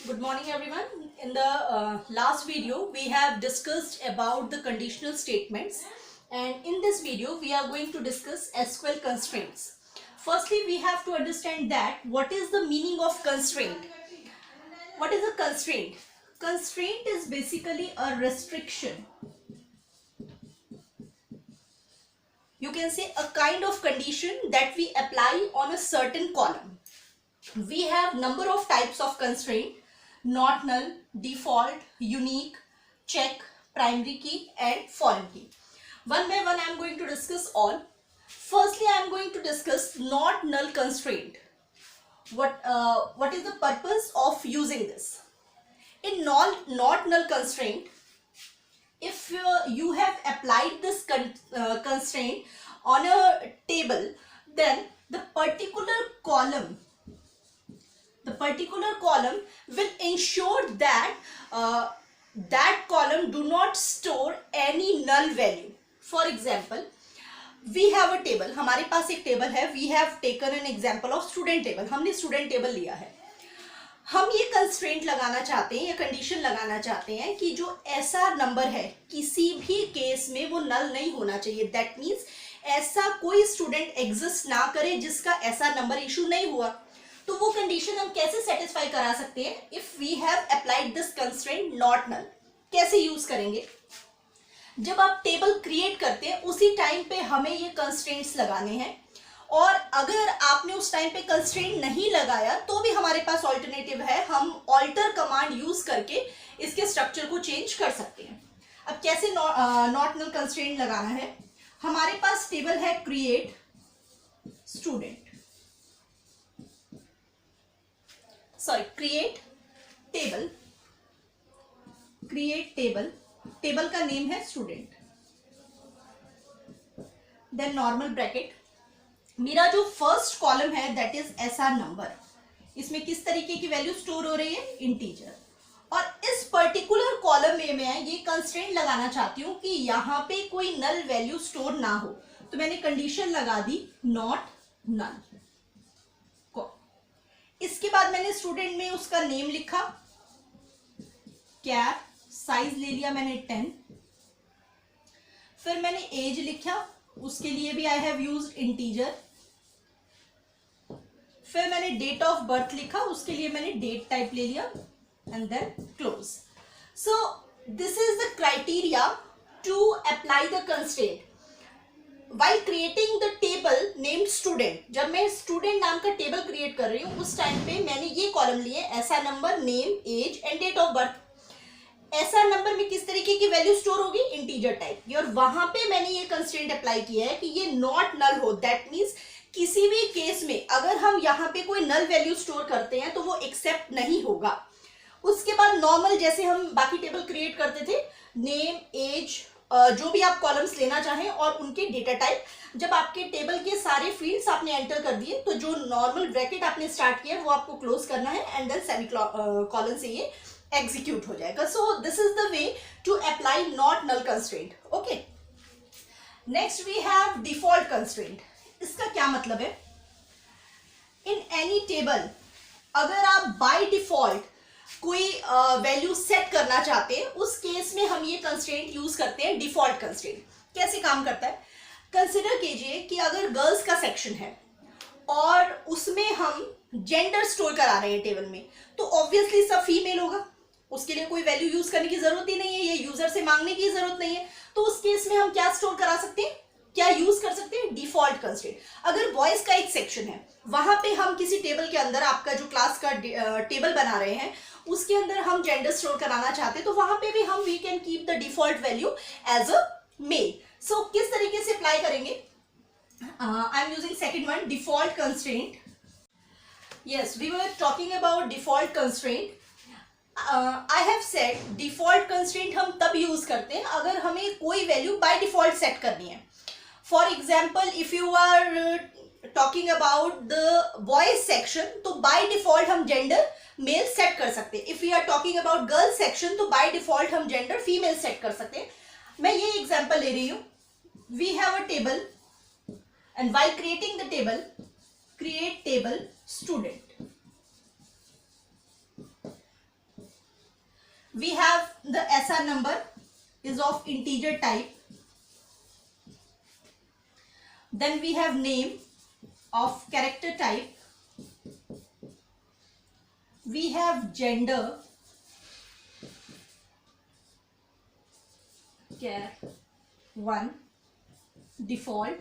Good morning everyone. In the last video we have discussed about the conditional statements, and in this video we are going to discuss SQL constraints. Firstly, we have to understand that what is the meaning of constraint. What is a constraint? Constraint is basically a restriction. You can say a kind of condition that we apply on a certain column. We have number of types of constraint: not null, default, unique, check, primary key and foreign key. One by one I am going to discuss all. Firstly, I am going to discuss not null constraint. What is the purpose of using this? In not null constraint, if you have applied this constraint on a table, then the particular column will ensure that that column do not store any null value. For example, we have a table, हमारे पास एक table है. We have taken an example of student table. हमने student table लिया है. हम ये constraint लगाना चाहते हैं या कंडीशन लगाना चाहते हैं कि जो ऐसा नंबर है किसी भी केस में वो नल नहीं होना चाहिए. दैट मीन्स ऐसा कोई स्टूडेंट एग्जिस्ट ना करे जिसका ऐसा नंबर इशू नहीं हुआ. तो वो कंडीशन हम कैसे सेटिस्फाई करा सकते हैं? If we have applied this constraint not null. कैसे यूज करेंगे? जब आप टेबल क्रिएट करते हैं उसी टाइम पे हमें ये कंस्ट्रेंट्स लगाने हैं, और अगर आपने उस टाइम पे कंस्ट्रेंट नहीं लगाया तो भी हमारे पास ऑल्टरनेटिव है. हम ऑल्टर कमांड यूज करके इसके स्ट्रक्चर को चेंज कर सकते हैं. अब कैसे नॉट नल कंस्ट्रेंट लगाना है? हमारे पास टेबल है create student, create table. Table का नेम है स्टूडेंट, देन नॉर्मल ब्रैकेट. मेरा जो फर्स्ट कॉलम है दैट इज एसआर नंबर. इसमें किस तरीके की वैल्यू स्टोर हो रही है? इंटीजर. और इस पर्टिकुलर कॉलम में मैं ये कंस्ट्रेंट लगाना चाहती हूं कि यहां पे कोई नल वैल्यू स्टोर ना हो. तो मैंने कंडीशन लगा दी नॉट नल. इसके बाद मैंने स्टूडेंट में उसका नेम लिखा, कैर, साइज ले लिया मैंने 10. फिर मैंने एज लिखा, उसके लिए भी आई हैव यूज्ड इंटीजर. फिर मैंने डेट ऑफ बर्थ लिखा, उसके लिए मैंने डेट टाइप ले लिया and then close. So this is the criteria to apply the constraint while creating the table named student. जब मैं स्टूडेंट नाम का टेबल क्रिएट कर रही हूँ उस टाइम पे मैंने ये कॉलम लिए, ऐसा number, name, age and date of birth. ऐसा नंबर में किस तरीके की वैल्यू स्टोर होगी? इंटीजर टाइप की. और वहां पे मैंने ये कंस्ट्रेंट अप्लाई किया है कि ये नॉट नल हो. दैट मीन्स किसी भी केस में अगर हम यहाँ पे कोई नल वैल्यू स्टोर करते हैं तो वो एक्सेप्ट नहीं होगा. उसके बाद नॉर्मल जैसे हम बाकी टेबल क्रिएट करते थे, नेम, एज, जो भी आप कॉलम्स लेना चाहें और उनके डेटा टाइप. जब आपके टेबल के सारे फील्ड्स आपने एंटर कर दिए तो जो नॉर्मल ब्रैकेट आपने स्टार्ट किया वो आपको क्लोज करना है एंड देन सेमी कॉलन से ये एग्जीक्यूट हो जाएगा. So this is the way to apply not null constraint. Okay, next we have default constraint. इसका क्या मतलब है? इन एनी टेबल अगर आप बाय डिफॉल्ट कोई वैल्यू सेट करना चाहते हैं उस केस में हम ये कंस्ट्रेंट यूज करते हैं, डिफॉल्ट कंस्ट्रेंट. कैसे काम करता है? कंसिडर कीजिए कि अगर गर्ल्स का सेक्शन है और उसमें हम जेंडर स्टोर करा रहे हैं टेबल में, तो ऑब्वियसली सब फीमेल होगा. उसके लिए कोई वैल्यू यूज करने की जरूरत ही नहीं है, ये यूजर से मांगने की जरूरत नहीं है. तो उस केस में हम क्या स्टोर करा सकते हैं, क्या यूज कर सकते हैं? Default constraint. अगर बॉयज का एक सेक्शन है, वहां पे हम किसी टेबल के अंदर, आपका जो क्लास का टेबल बना रहे हैं उसके अंदर हम जेंडर स्टोर कराना चाहते हैं, तो वहां पे भी हम we can keep the default value as a male. So किस तरीके से अप्लाई करेंगे? I am using second one, default constraint. Yes, we were talking about default constraint. I have said default constraint हम तब यूज करते हैं अगर हमें कोई वैल्यू बाय डिफॉल्ट सेट करनी है. For example, if you are talking about the boys section तो बाय डिफॉल्ट हम जेंडर मेल सेट कर सकते हैं. If you are talking about girls section तो बाय डिफॉल्ट हम जेंडर फीमेल सेट कर सकते हैं. मैं ये एग्जाम्पल ले रही हूं. We have a table and while creating the table, create table student. we have the SR number is of integer type. Then we have name of character type. We have gender, char 1, default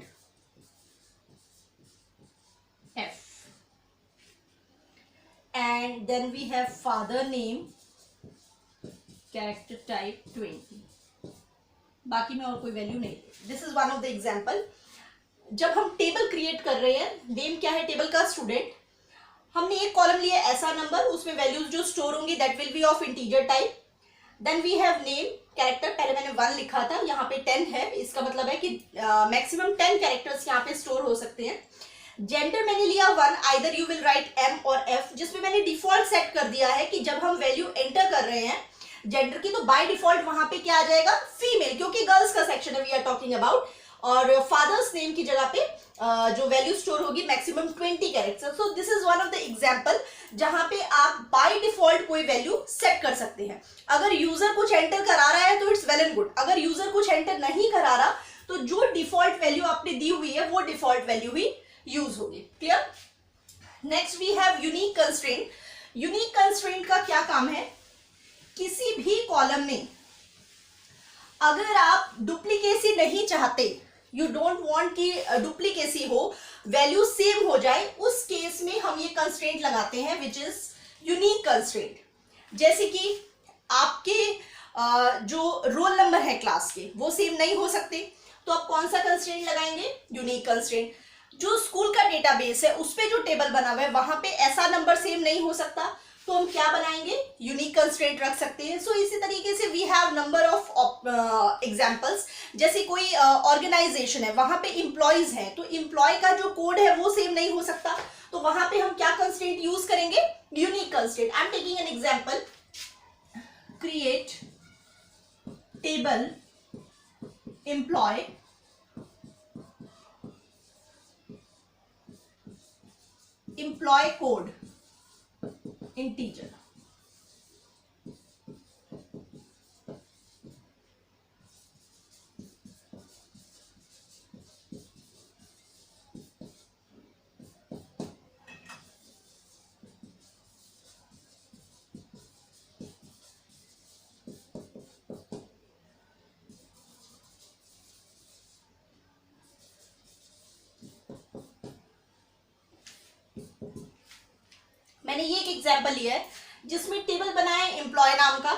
F, and then we have father name, character type 20. बाकी में और कोई value नहीं. This is one of the example. जब हम table create कर रहे हैं, नेम क्या है टेबल का? स्टूडेंट. हमने एक कॉलम लिया ऐसा नंबर, उसमें वैल्यूज जो स्टोर होंगी that will be of integer type. Then we have name, character पहले मैंने 1 लिखा था, यहाँ पे 10 है, इसका मतलब है कि मैक्सिमम 10 कैरेक्टर्स यहाँ पे स्टोर हो सकते हैं. जेंडर मैंने लिया 1, either you will write M और F, जिसमें मैंने डिफॉल्ट सेट कर दिया है कि जब हम वैल्यू एंटर कर रहे हैं जेंडर की तो बाय डिफॉल्ट वहां पे क्या आ जाएगा? फीमेल, क्योंकि गर्ल्स का सेक्शन है वी आर टॉकिंग अबाउट. और फादर्स नेम की जगह पे जो वैल्यू स्टोर होगी maximum 20 character. So this is one of the example जहां पे आप बाय डिफॉल्ट कोई वैल्यू सेट कर सकते हैं. अगर यूजर कुछ एंटर करा रहा है तो इट्स वेल एंड गुड. अगर यूजर कुछ एंटर नहीं करा रहा तो जो डिफॉल्ट वैल्यू आपने दी हुई है वो डिफॉल्ट वैल्यू ही यूज होगी. Clear? Next we have unique constraint. Unique constraint का क्या काम है? किसी भी कॉलम में अगर आप डुप्लीकेसी नहीं चाहते, यू डोंट वांट कि डुप्लीकेसी हो, वैल्यू सेम हो जाए, उस केस में हम ये कंस्ट्रेंट लगाते हैं विच इज यूनिक कंस्ट्रेंट. जैसे कि आपके जो रोल नंबर है क्लास के वो सेम नहीं हो सकते, तो आप कौन सा कंस्ट्रेंट लगाएंगे? Unique constraint. जो स्कूल का डेटाबेस है उस पे जो टेबल बना हुआ है वहां पे ऐसा नंबर सेम नहीं हो सकता, तो हम क्या बनाएंगे? यूनिक कंस्ट्रेंट रख सकते हैं. सो इसी तरीके से we have number of examples. जैसे कोई ऑर्गेनाइजेशन है, वहां पे एम्प्लॉयज हैं, तो एम्प्लॉय का जो कोड है वो सेम नहीं हो सकता, तो वहां पे हम क्या कंस्ट्रेंट यूज करेंगे? Unique constraint. I am taking an example. Create table employee code integer. मैंने ये एक एग्जांपल लिया है जिसमें टेबल बनाया है एम्प्लॉय नाम का.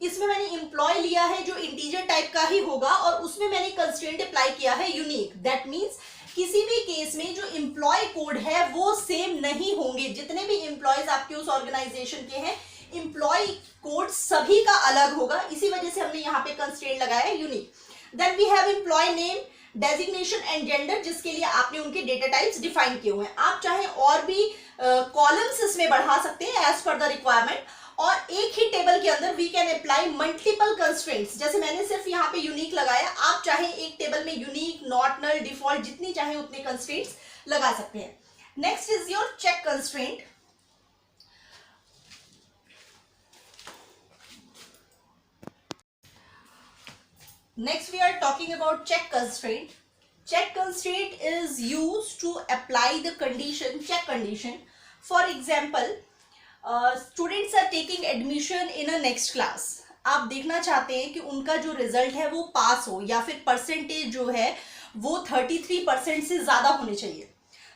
इसमें मैंने एम्प्लॉय लिया है जो इंटीजर टाइप का ही होगा और उसमें मैंने कंस्ट्रेंट अप्लाई किया है यूनिक. दैट मींस किसी भी केस में जो एम्प्लॉय कोड है वो सेम नहीं होंगे. जितने भी एम्प्लॉयज आपके उस ऑर्गेनाइजेशन के हैं, एम्प्लॉय कोड सभी का अलग होगा. इसी वजह से हमने यहाँ पे कंस्ट्रेंट लगाया है unique. Then we have employee name, designation and gender, जिसके लिए आपने उनके डेटा टाइप्स डिफाइन किए हुए हैं. आप चाहे और भी कॉलम्स इसमें बढ़ा सकते हैं एज पर द रिक्वायरमेंट. और एक ही टेबल के अंदर we can apply multiple constraints. जैसे मैंने सिर्फ यहाँ पे यूनिक लगाया, आप चाहे एक टेबल में यूनिक, नॉट, नल, डिफॉल्ट जितनी चाहे उतने कंस्ट्रेंट्स लगा सकते हैं. Next is your check constraint. Next we are talking about check constraint. Check constraint is used to apply the condition, check condition. For example, students are taking admission in a next class. आप देखना चाहते हैं कि उनका जो result है वो पास हो या फिर परसेंटेज जो है वो 33% से ज़्यादा होने चाहिए.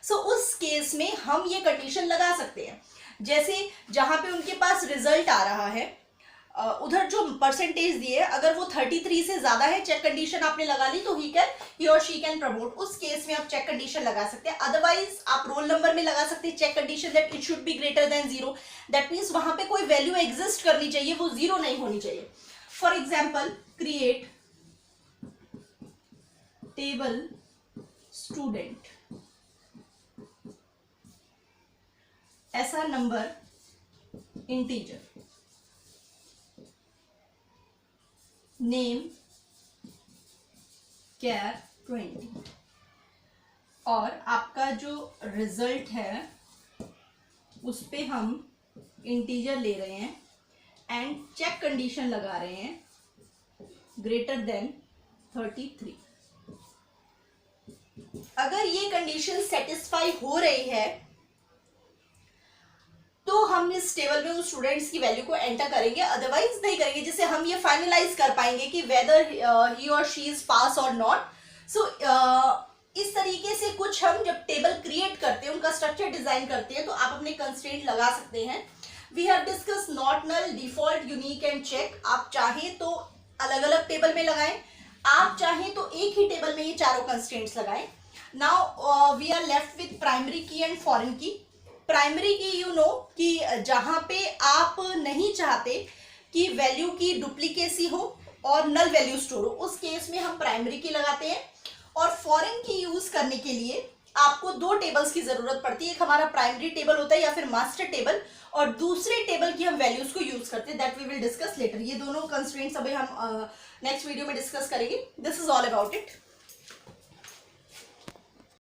सो उस केस में हम ये कंडीशन लगा सकते हैं. जैसे जहाँ पे उनके पास रिजल्ट आ रहा है, उधर जो परसेंटेज दिए अगर वो 33 से ज्यादा है, चेक कंडीशन आपने लगा ली तो ही और शी कैन प्रमोट. उस केस में आप चेक कंडीशन लगा सकते हैं. अदरवाइज आप रोल नंबर में लगा सकते हैं check condition that it should be greater than 0. That means वहां पे कोई वैल्यू एग्जिस्ट करनी चाहिए, वो 0 नहीं होनी चाहिए. For example, create table student, ऐसा नंबर इंटीजर, नेम कैर 20, और आपका जो रिजल्ट है उस पे हम इंटीजर ले रहे हैं एंड चेक कंडीशन लगा रहे हैं ग्रेटर देन 33। अगर ये कंडीशन सेटिस्फाई हो रही है तो हम इस टेबल में उस स्टूडेंट्स की वैल्यू को एंटर करेंगे, अदरवाइज नहीं करेंगे, जिससे हम ये फाइनलाइज कर पाएंगे कि वेदर ही और शी इज पास और नॉट। सो इस तरीके से कुछ हम जब टेबल क्रिएट करते हैं, उनका स्ट्रक्चर डिजाइन करते हैं, तो आप अपने कंस्ट्रेंट लगा सकते हैं। We have discussed not, null, default, unique and check. आप चाहें तो अलग अलग टेबल में लगाएं, आप चाहें तो एक ही टेबल में ये चारों कंस्ट्रेंट्स लगाएं। Now we are left with primary key and foreign key. Primary key you know कि जहां पे आप नहीं चाहते कि वैल्यू की डुप्लीकेसी हो और नल वैल्यू स्टोर हो, उस केस में हम प्राइमरी की लगाते हैं। और फॉरेन की यूज करने के लिए आपको दो टेबल्स की जरूरत पड़ती है, एक हमारा प्राइमरी टेबल होता है या फिर मास्टर टेबल, और दूसरे टेबल की हम वैल्यूज को यूज करते हैं, that we will discuss later. ये दोनों कंस्ट्रेंट्स अभी हम नेक्स्ट वीडियो में डिस्कस करेंगे। This is all about it.